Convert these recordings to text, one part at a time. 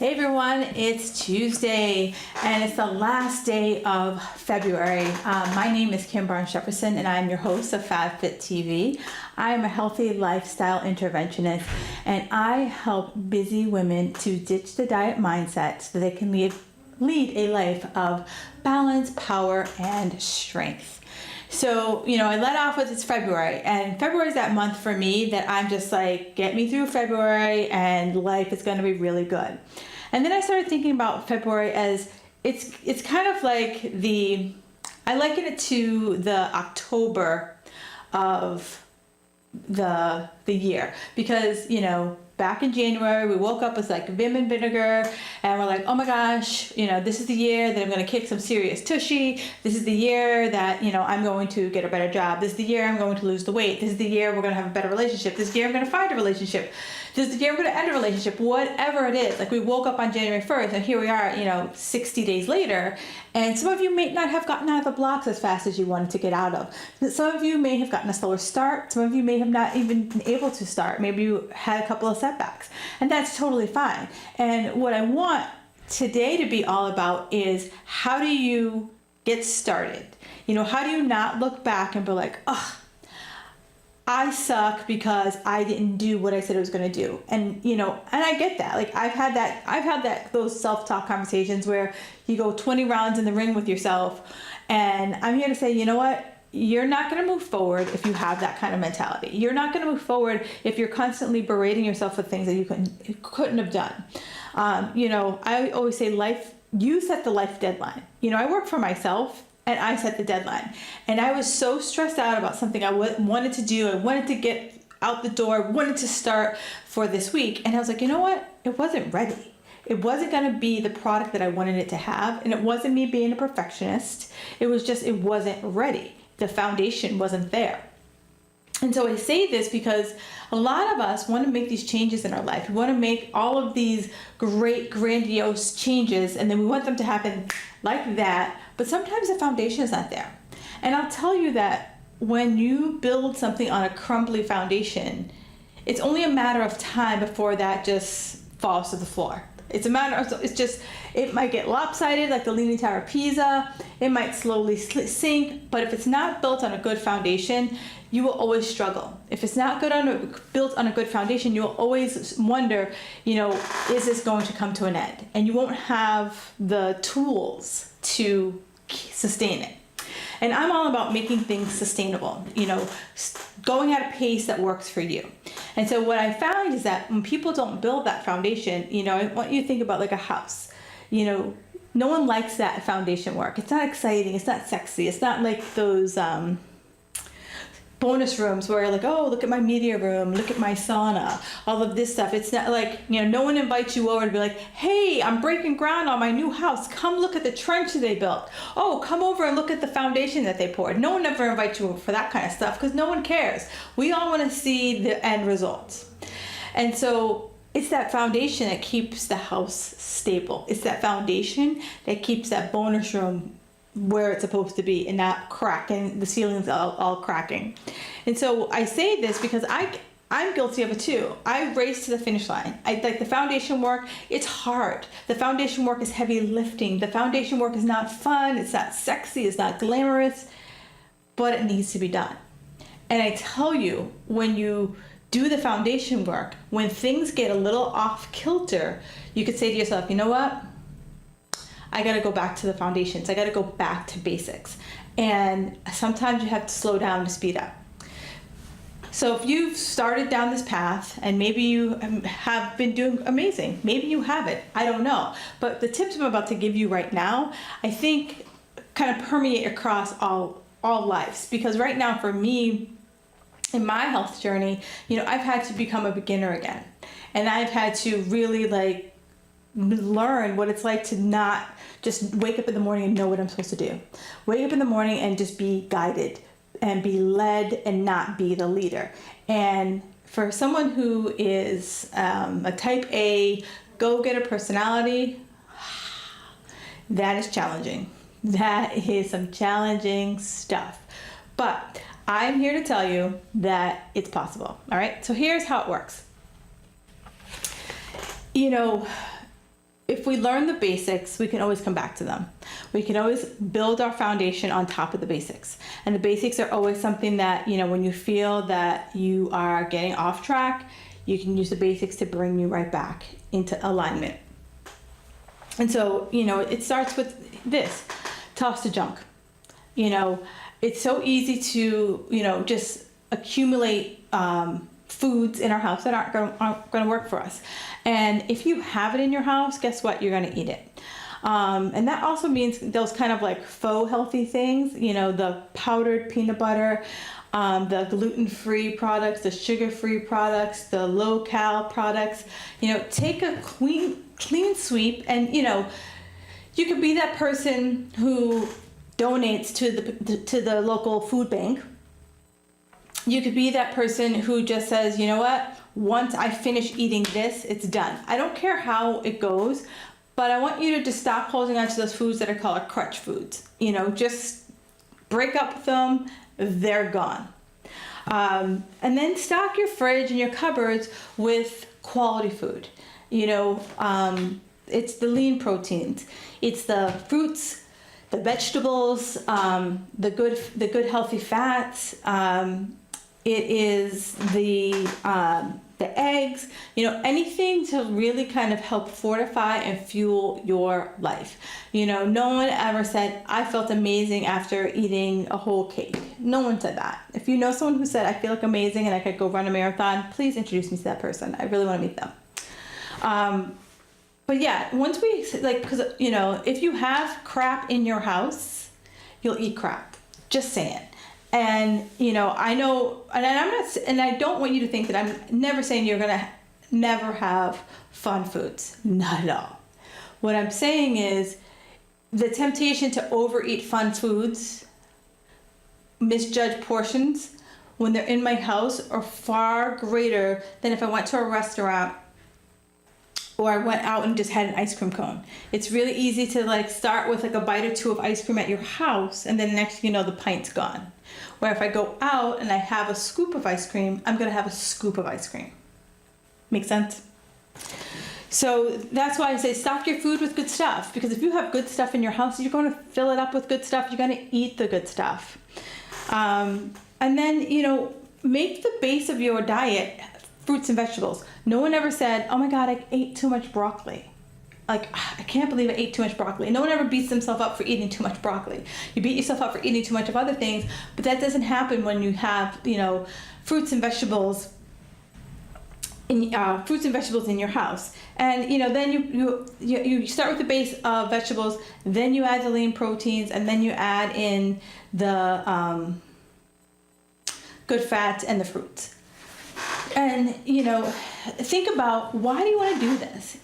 Hey everyone, it's Tuesday and it's the last day of February. My name is Kim Barnes-Jefferson and I'm your host of FabFit TV. I am a healthy lifestyle interventionist and I help busy women to ditch the diet mindset so they can lead a life of balance, power, and strength. So, I let off with it's February, and February is that month for me that I'm just like, get me through February and life is going to be really good. And then I started thinking about February as it's kind of like I liken it to the October of the year, because back in January we woke up with like vim and vinegar and we're like, oh my gosh, this is the year that I'm going to kick some serious tushy. This is the year that I'm going to get a better job. This is the year I'm going to lose the weight. This is the year we're going to have a better relationship. This year I'm going to find a relationship. This is the year I'm going to end a relationship. Whatever it is, like we woke up on January 1st and here we are 60 days later, and some of you may not have gotten out of the blocks as fast as you wanted to get out of. Some of you may have gotten a slower start. Some of you may have not even been able to start. Maybe you had a couple of setbacks, and that's totally fine. And what I want today to be all about is, how do you get started? How do you not look back and be like, oh, I suck because I didn't do what I said I was going to do. And I get that. Like I've had those self-talk conversations where you go 20 rounds in the ring with yourself, and I'm here to say, you know what? You're not going to move forward if you have that kind of mentality. You're not going to move forward if you're constantly berating yourself for things that you couldn't have done. I always say you set the life deadline. I work for myself and I set the deadline. And I was so stressed out about something I wanted to do. I wanted to get out the door, wanted to start for this week. And I was like, you know what? It wasn't ready. It wasn't going to be the product that I wanted it to have. And it wasn't me being a perfectionist. It was just, it wasn't ready. The foundation wasn't there. And so I say this because a lot of us want to make these changes in our life. We want to make all of these great, grandiose changes, and then we want them to happen like that. But sometimes the foundation is not there. And I'll tell you that when you build something on a crumbly foundation, it's only a matter of time before that just falls to the floor. It's a matter of, it might get lopsided like the Leaning Tower of Pisa. It might slowly sink, but if it's not built on a good foundation, you will always struggle. If it's not built on a good foundation, you will always wonder, is this going to come to an end? And you won't have the tools to sustain it. And I'm all about making things sustainable, going at a pace that works for you. And so what I found is that when people don't build that foundation, I want you to think about like a house. No one likes that foundation work. It's not exciting. It's not sexy. It's not like those bonus rooms where you're like, oh, look at my media room, look at my sauna, all of this stuff. It's not like, no one invites you over to be like, hey, I'm breaking ground on my new house. Come look at the trench they built. Oh, come over and look at the foundation that they poured. No one ever invites you over for that kind of stuff because no one cares. We all want to see the end results. And so it's that foundation that keeps the house stable. It's that foundation that keeps that bonus room where it's supposed to be and not cracking, the ceilings all cracking. And so I say this because I'm guilty of it too. I race to the finish line. Like the foundation work, it's hard. The foundation work is heavy lifting. The foundation work is not fun. It's not sexy. It's not glamorous, but it needs to be done. And I tell you, when you do the foundation work, when things get a little off kilter, you could say to yourself, you know what? I got to go back to the foundations. I got to go back to basics. And sometimes you have to slow down to speed up. So if you've started down this path and maybe you have been doing amazing, maybe you haven't, I don't know. But the tips I'm about to give you right now, I think kind of permeate across all lives. Because right now for me, in my health journey, I've had to become a beginner again. And I've had to really learn what it's like to not just wake up in the morning and know what I'm supposed to do. Wake up in the morning and just be guided and be led and not be the leader. And for someone who is a type A go-getter personality, that is challenging. That is some challenging stuff. But I'm here to tell you that it's possible. All right, so here's how it works. if we learn the basics, we can always come back to them. We can always build our foundation on top of the basics. And the basics are always something that, when you feel that you are getting off track, you can use the basics to bring you right back into alignment. And so, it starts with this: toss the junk. It's so easy to, just accumulate foods in our house that aren't going to work for us. And if you have it in your house, guess what? You're going to eat it. And that also means those kind of like faux healthy things, the powdered peanut butter, the gluten-free products, the sugar-free products, the low-cal products. Take a clean sweep, and you could be that person who donates to the local food bank. You could be that person who just says, you know what, once I finish eating this, it's done. I don't care how it goes, but I want you to just stop holding on to those foods that are called crutch foods. Just break up with them, they're gone. And then stock your fridge and your cupboards with quality food. It's the lean proteins, it's the fruits, the vegetables, the good healthy fats. It is the eggs, anything to really kind of help fortify and fuel your life. No one ever said, I felt amazing after eating a whole cake. No one said that. If you know someone who said, I feel like amazing and I could go run a marathon, please introduce me to that person. I really want to meet them. But yeah, once we, because, if you have crap in your house, you'll eat crap. Just saying. And, I know, and I'm not, and I don't want you to think that I'm never saying you're going to never have fun foods. Not at all. What I'm saying is the temptation to overeat fun foods, misjudge portions when they're in my house are far greater than if I went to a restaurant or I went out and just had an ice cream cone. It's really easy to start with a bite or two of ice cream at your house, and then next thing you know, the pint's gone. Where if I go out and I have a scoop of ice cream, I'm gonna have a scoop of ice cream. Make sense? So that's why I say stock your food with good stuff, because if you have good stuff in your house, you're going to fill it up with good stuff. You're going to eat the good stuff. And then, make the base of your diet fruits and vegetables. No one ever said, oh my God, I ate too much broccoli. I can't believe I ate too much broccoli. No one ever beats themselves up for eating too much broccoli. You beat yourself up for eating too much of other things, but that doesn't happen when you have, fruits and vegetables in your house. And, then you start with the base of vegetables, then you add the lean proteins, and then you add in the good fats and the fruits. And, think about, why do you want to do this?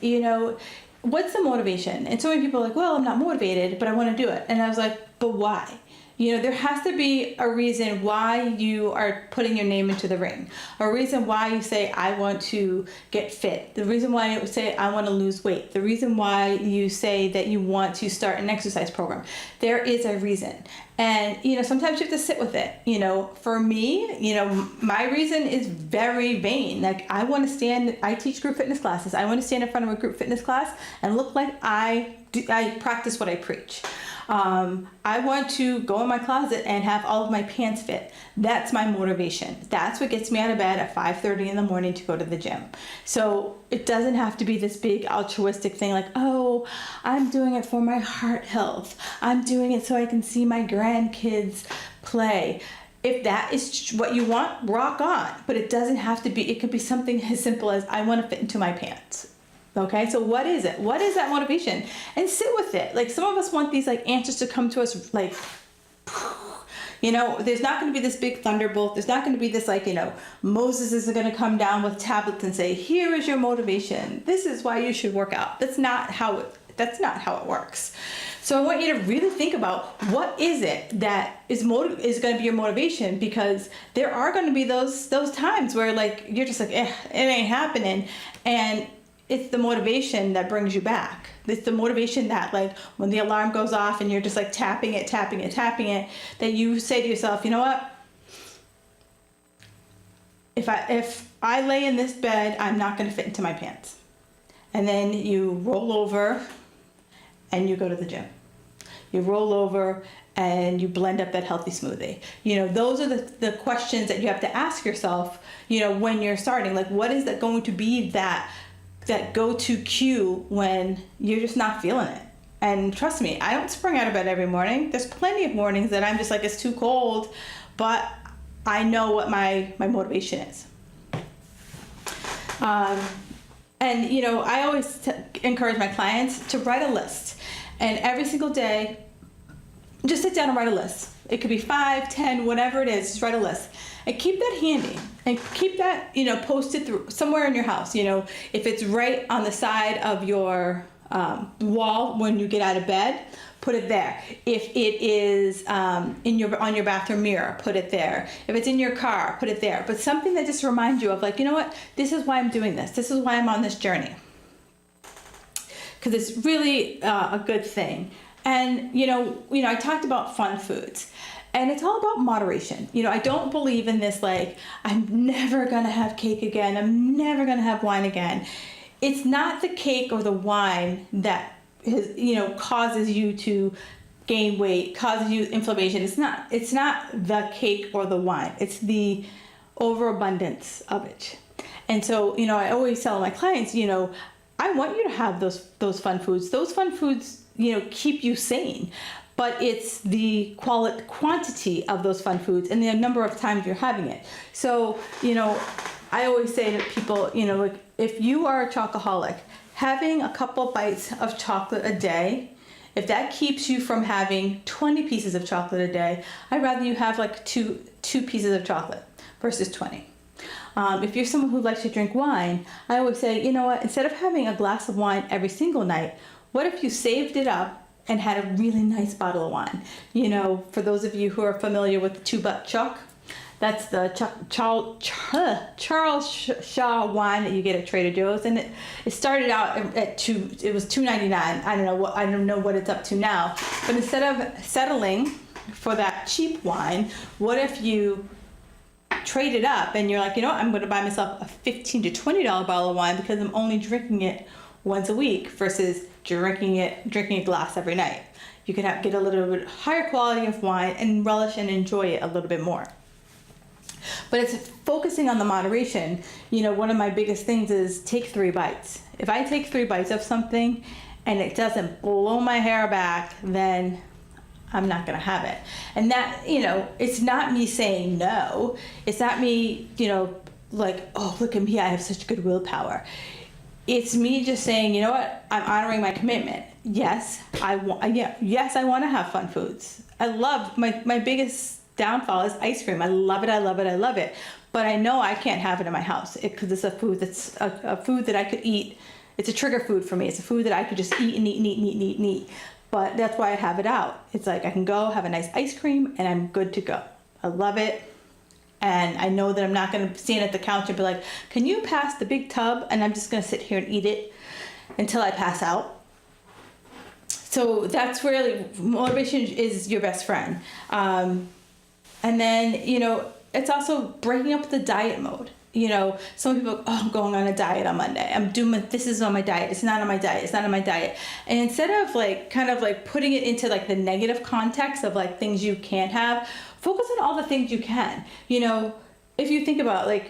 What's the motivation? And so many people are like, well, I'm not motivated, but I want to do it. And I was like, but why? There has to be a reason why you are putting your name into the ring. A reason why you say, I want to get fit. The reason why you say, I want to lose weight. The reason why you say that you want to start an exercise program. There is a reason. And, sometimes you have to sit with it. For me, my reason is very vain. I want to I teach group fitness classes. I want to stand in front of a group fitness class and look like I practice what I preach. I want to go in my closet and have all of my pants fit. That's my motivation. That's what gets me out of bed at 5:30 in the morning to go to the gym. So it doesn't have to be this big altruistic thing like, oh, I'm doing it for my heart health. I'm doing it so I can see my grandkids play. If that is what you want, rock on. But it doesn't have to be, it could be something as simple as I want to fit into my pants. Okay, so what is it? What is that motivation? And sit with it. Some of us want these answers to come to us there's not going to be this big thunderbolt. There's not going to be this Moses is going to come down with tablets and say, here is your motivation. This is why you should work out. That's not how it works. So I want you to really think about what is it that is going to be your motivation, because there are going to be those times where you're just it ain't happening, and it's the motivation that brings you back. It's the motivation that when the alarm goes off and you're just tapping it, that you say to yourself, you know what? If I lay in this bed, I'm not going to fit into my pants. and then you roll over and you go to the gym. You roll over and you blend up that healthy smoothie. Those are the questions that you have to ask yourself, when you're starting. Like, what is that going to be that go-to cue when you're just not feeling it? And trust me, I don't spring out of bed every morning. There's plenty of mornings that I'm just like, it's too cold, but I know what my motivation is. I always encourage my clients to write a list. And every single day, just sit down and write a list. It could be 5, 10, whatever it is, just write a list. And keep that handy. And keep that, posted through somewhere in your house. If it's right on the side of your wall when you get out of bed, put it there. If it is on your bathroom mirror, put it there. If it's in your car, put it there. But something that just reminds you of, like, what? This is why I'm doing this. This is why I'm on this journey. Because it's really a good thing. And, I talked about fun foods. And it's all about moderation. I don't believe in this, like, I'm never going to have cake again. I'm never going to have wine again. It's not the cake or the wine that causes you to gain weight, causes you inflammation. It's not the cake or the wine. It's the overabundance of it. And so, I always tell my clients, I want you to have those fun foods. Those fun foods, keep you sane. But it's the quantity of those fun foods and the number of times you're having it. So, I always say to people, like, if you are a chocoholic, having a couple bites of chocolate a day, if that keeps you from having 20 pieces of chocolate a day, I'd rather you have like two pieces of chocolate versus 20. If you're someone who likes to drink wine, I always say, instead of having a glass of wine every single night, what if you saved it up and had a really nice bottle of wine? For those of you who are familiar with the 2-Buck Chuck, that's the Charles Shaw wine that you get at Trader Joe's, and it started out at it was $2.99. I don't know what it's up to now. But instead of settling for that cheap wine, what if you trade it up and you're like, I'm going to buy myself a $15 to $20 bottle of wine because I'm only drinking it once a week versus drinking a glass every night. You can get a little bit higher quality of wine and relish and enjoy it a little bit more. But it's focusing on the moderation. One of my biggest things is take 3 bites. If I take 3 bites of something and it doesn't blow my hair back, then I'm not going to have it. And that, it's not me saying no. It's not me, like, oh, look at me, I have such good willpower. It's me just saying, what, I'm honoring my commitment. Yes, I want to have fun foods. I love, my biggest downfall is ice cream. I love it, I love it, I love it. But I know I can't have it in my house because it's a food that's a food that I could eat. It's a trigger food for me. It's a food that I could just eat and eat and eat and eat and eat and eat. But that's why I have it out. It's like I can go have a nice ice cream and I'm good to go. I love it. And I know that I'm not going to stand at the couch and be like, can you pass the big tub? And I'm just going to sit here and eat it until I pass out. So that's really, motivation is your best friend. And then, it's also breaking up the diet mode. Some people, I'm going on a diet on Monday. This is on my diet. It's not on my diet. It's not on my diet. And instead of kind of putting it into the negative context of things you can't have, focus on all the things you can. If you think about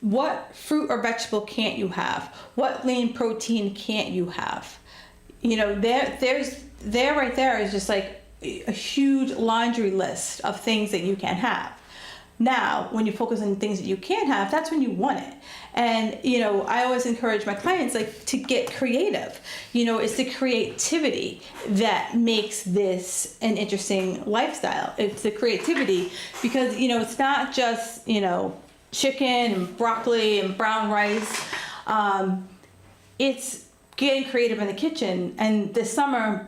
what fruit or vegetable can't you have? What lean protein can't you have? Right there is just a huge laundry list of things that you can have. Now, when you focus on things that you can't have, that's when you want it. And, I always encourage my clients to get creative. It's the creativity that makes this an interesting lifestyle. It's the creativity because, it's not just, chicken and broccoli and brown rice. It's getting creative in the kitchen. And this summer,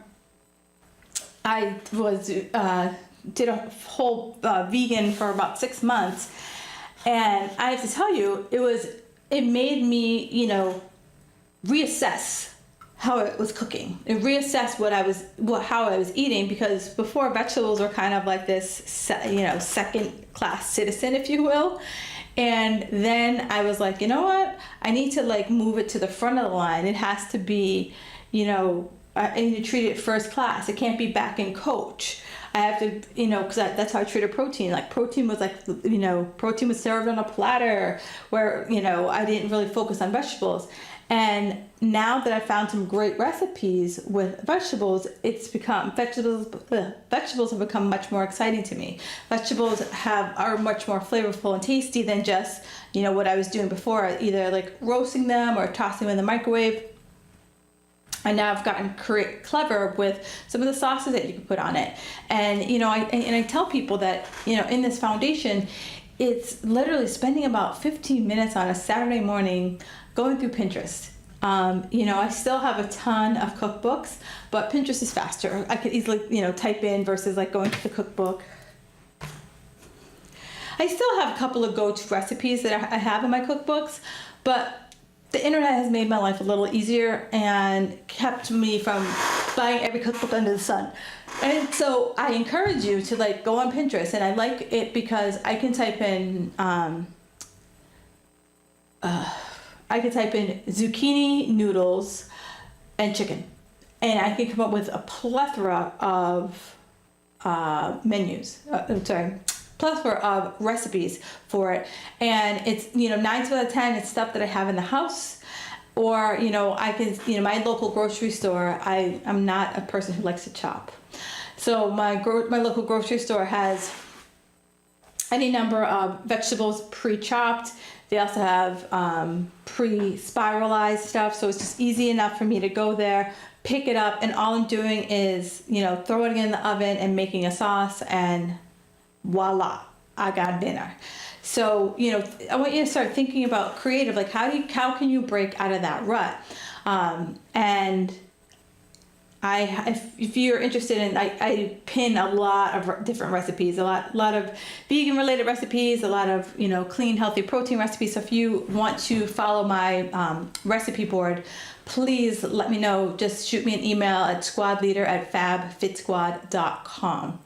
I did a whole vegan for about 6 months, and I have to tell you, it made me, reassess how it was cooking. It reassessed how I was eating, because before vegetables were kind of like this, second class citizen, if you will. And then I was like, you know what? I need to like move it to the front of the line. It has to be, I need to treat it first class. It can't be back in coach. I have to, because that's how I treated protein. Like protein was protein was served on a platter where, I didn't really focus on vegetables. And now that I found some great recipes with vegetables, vegetables have become much more exciting to me. Vegetables are much more flavorful and tasty than just, what I was doing before, either like roasting them or tossing them in the microwave. And now I've gotten clever with some of the sauces that you can put on it. And, I tell people that, in this foundation, it's literally spending about 15 minutes on a Saturday morning going through Pinterest. I still have a ton of cookbooks, but Pinterest is faster. I could easily, type in versus like going to the cookbook. I still have a couple of go-to recipes that I have in my cookbooks, but the internet has made my life a little easier and kept me from buying every cookbook under the sun. And so I encourage you to like go on Pinterest, and I like it because I can type in zucchini noodles and chicken, and I can come up with a plethora of plethora of recipes for it. And it's 9 times out of 10 it's stuff that I have in the house, or I can my local grocery store. I'm not a person who likes to chop, so my local grocery store has any number of vegetables pre-chopped. They also have pre-spiralized stuff, so it's just easy enough for me to go there, pick it up, and all I'm doing is, throw it in the oven and making a sauce, and voila, I got dinner. So, I want you to start thinking about creative, like how can you break out of that rut? And if you're interested in, I pin a lot of different recipes, a lot of vegan related recipes, a lot of, clean, healthy protein recipes. So if you want to follow my recipe board, please let me know. Just shoot me an email at squadleader@fabfitsquad.com.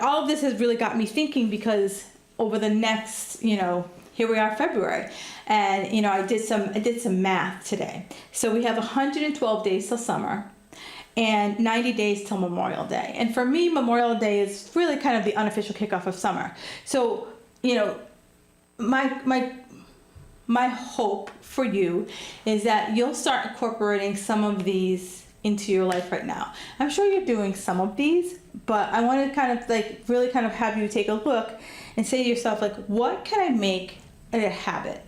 All of this has really got me thinking, because over the next, here we are, February, and I did some math today. So we have 112 days till summer, and 90 days till Memorial Day. And for me, Memorial Day is really kind of the unofficial kickoff of summer. So my hope for you is that you'll start incorporating some of these into your life right now. I'm sure you're doing some of these, but I want to kind of like really kind of have you take a look and say to yourself, like, what can I make a habit?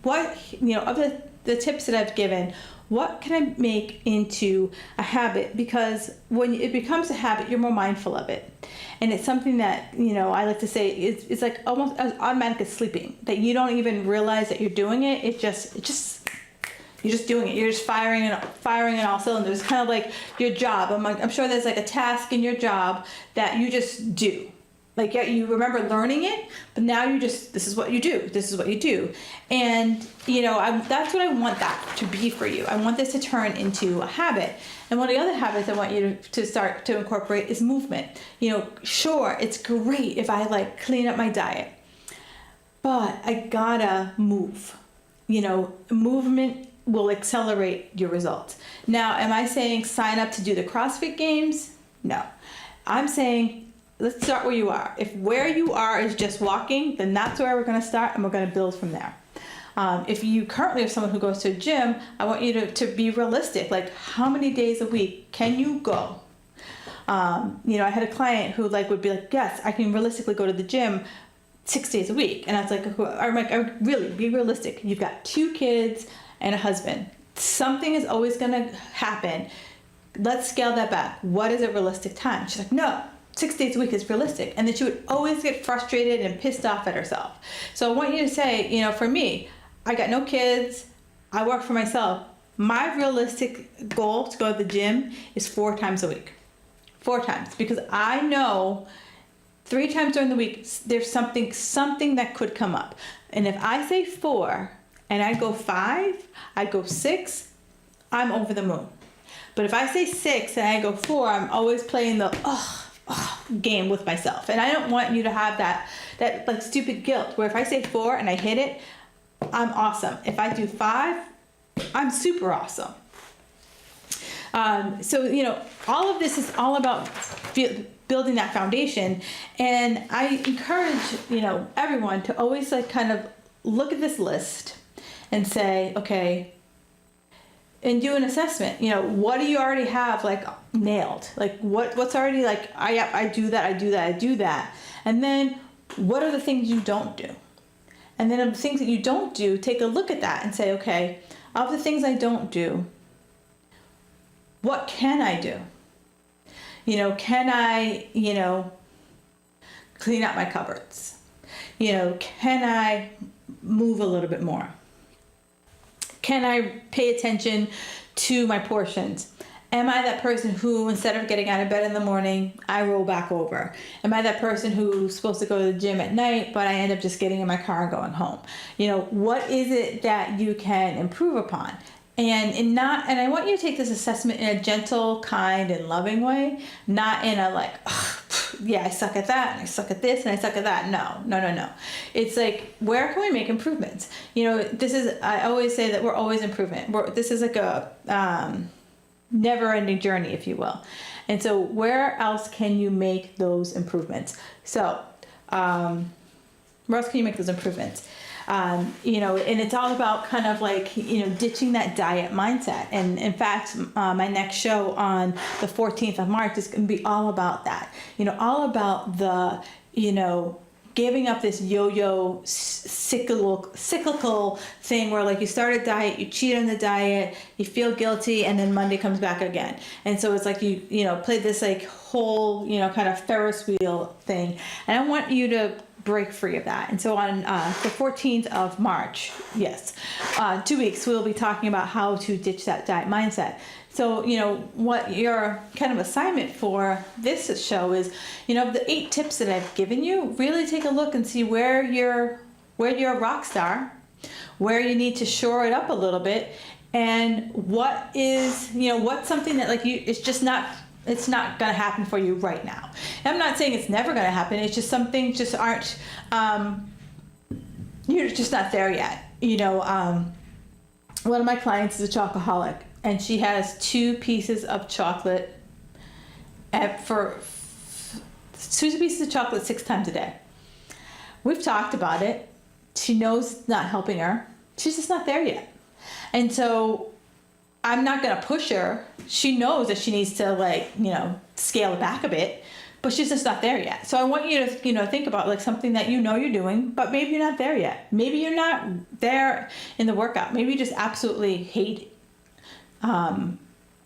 What, of the tips that I've given, what can I make into a habit? Because when it becomes a habit, you're more mindful of it. And it's something that, I like to say, it's like almost as automatic as sleeping, that you don't even realize that you're doing it. You're just doing it. You're just firing in all cylinders. It's kind of like your job. I'm sure there's like a task in your job that you just do. Like, yeah, you remember learning it, but now this is what you do. This is what you do. And, that's what I want that to be for you. I want this to turn into a habit. And one of the other habits I want you to start to incorporate is movement. Sure, it's great if I like clean up my diet, but I gotta move. Movement will accelerate your results. Now, am I saying sign up to do the CrossFit Games? No. I'm saying, let's start where you are. If where you are is just walking, then that's where we're going to start, and we're going to build from there. If you currently have someone who goes to a gym, I want you to be realistic. Like, how many days a week can you go? I had a client who would be like, yes, I can realistically go to the gym 6 days a week. And I was like, really, be realistic. You've got 2 kids and a husband. Something is always going to happen. Let's scale that back. What is a realistic time? She's like, no, 6 days a week is realistic. And then she would always get frustrated and pissed off at herself. So I want you to say, for me, I got no kids. I work for myself. My realistic goal to go to the gym is 4 times a week. 4 times. Because I know 3 times during the week, there's something that could come up. And if I say 4 and I go 5, I go 6, I'm over the moon. But if I say 6 and I go 4, I'm always playing the, game with myself. And I don't want you to have that like stupid guilt where if I say 4 and I hit it, I'm awesome. If I do 5, I'm super awesome. So, you know, all of this is all about building that foundation. And I encourage, you know, everyone to always like kind of look at this list and say, okay, and do an assessment. You know, what do you already have like nailed? Like what's already like, I do that. And then what are the things you don't do? And then of the things that you don't do, take a look at that and say, okay, of the things I don't do, what can I do? You know, can I, you know, clean out my cupboards? You know, can I move a little bit more? Can I pay attention to my portions? Am I that person who, instead of getting out of bed in the morning, I roll back over? Am I that person who's supposed to go to the gym at night, but I end up just getting in my car and going home? You know, what is it that you can improve upon? And I want you to take this assessment in a gentle, kind, and loving way, not in a like, oh, yeah, I suck at that, and I suck at this, and I suck at that. No. It's like, where can we make improvements? You know, I always say that we're always improving. This is like a never-ending journey, if you will. And so where else can you make those improvements? So where else can you make those improvements? You know, and it's all about kind of like, you know, ditching that diet mindset. And in fact, my next show on the 14th of March is going to be all about that. You know, all about the, you know, giving up this yo-yo cyclical thing where like you start a diet, you cheat on the diet, you feel guilty, and then Monday comes back again. And so it's like you know, play this like whole, you know, kind of Ferris wheel thing. And I want you to break free of that. And so on the 14th of March, 2 weeks, we'll be talking about how to ditch that diet mindset. So, you know, what your kind of assignment for this show is, you know, the 8 tips that I've given you, really take a look and see where you're a rock star, where you need to shore it up a little bit, and what is, you know, what's something that like it's not going to happen for you right now. And I'm not saying it's never going to happen. It's just some things just aren't, you're just not there yet. You know, one of my clients is a chocoholic, and she has 2 pieces of chocolate 6 times a day. We've talked about it. She knows it's not helping her. She's just not there yet. And so I'm not going to push her. She knows that she needs to, like, you know, scale it back a bit, but she's just not there yet. So I want you to, you know, think about like something that you know you're doing, but maybe you're not there yet. Maybe you're not there in the workout. Maybe you just absolutely hate it. And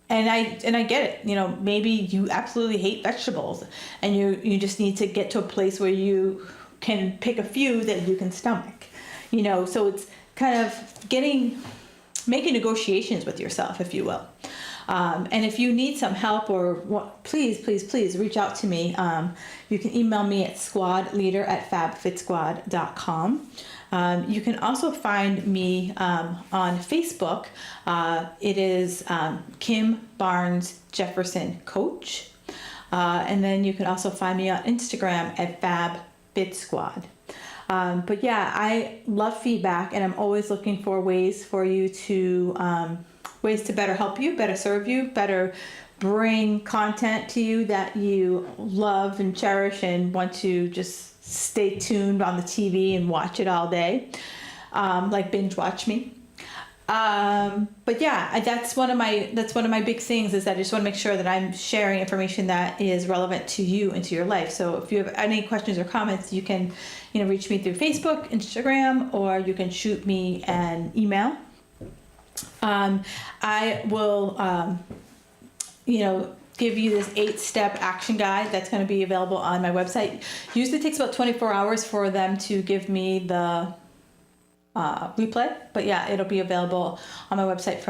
I get it. You know, maybe you absolutely hate vegetables, and you just need to get to a place where you can pick a few that you can stomach. You know, so it's kind of making negotiations with yourself, if you will. And if you need some help please reach out to me. You can email me at squadleader@fabfitsquad.com. You can also find me on Facebook. It is Kim Barnes Jefferson Coach. And then you can also find me on Instagram at FabFitSquad. But yeah, I love feedback, and I'm always looking for ways for you to, ways to better help you, better serve you, better bring content to you that you love and cherish and want to just stay tuned on the TV and watch it all day, like binge watch me. But yeah, that's one of my big things, is that I just want to make sure that I'm sharing information that is relevant to you and to your life. So if you have any questions or comments, you can, you know, reach me through Facebook, Instagram, or you can shoot me an email. I will, you know, give you this 8-step action guide that's going to be available on my website. Usually it takes about 24 hours for them to give me the replay, but yeah, it'll be available on my website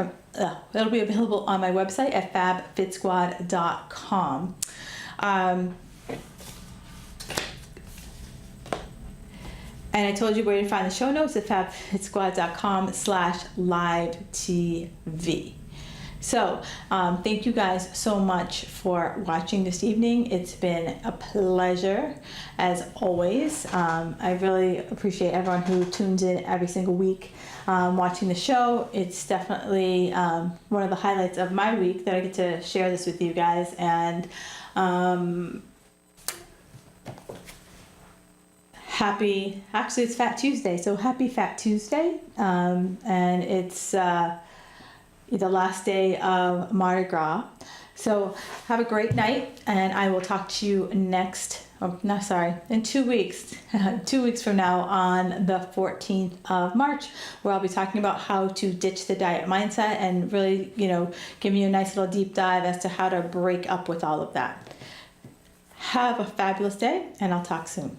at fabfitsquad.com. And I told you where to find the show notes at fabfitsquad.com/live TV. So thank you guys so much for watching this evening. It's been a pleasure as always. I really appreciate everyone who tunes in every single week watching the show. It's definitely one of the highlights of my week that I get to share this with you guys. And actually it's Fat Tuesday, so happy Fat Tuesday. And it's the last day of Mardi Gras. So have a great night, and I will talk to you in 2 weeks, 2 weeks from now on the 14th of March, where I'll be talking about how to ditch the diet mindset and really, give you a nice little deep dive as to how to break up with all of that. Have a fabulous day, and I'll talk soon.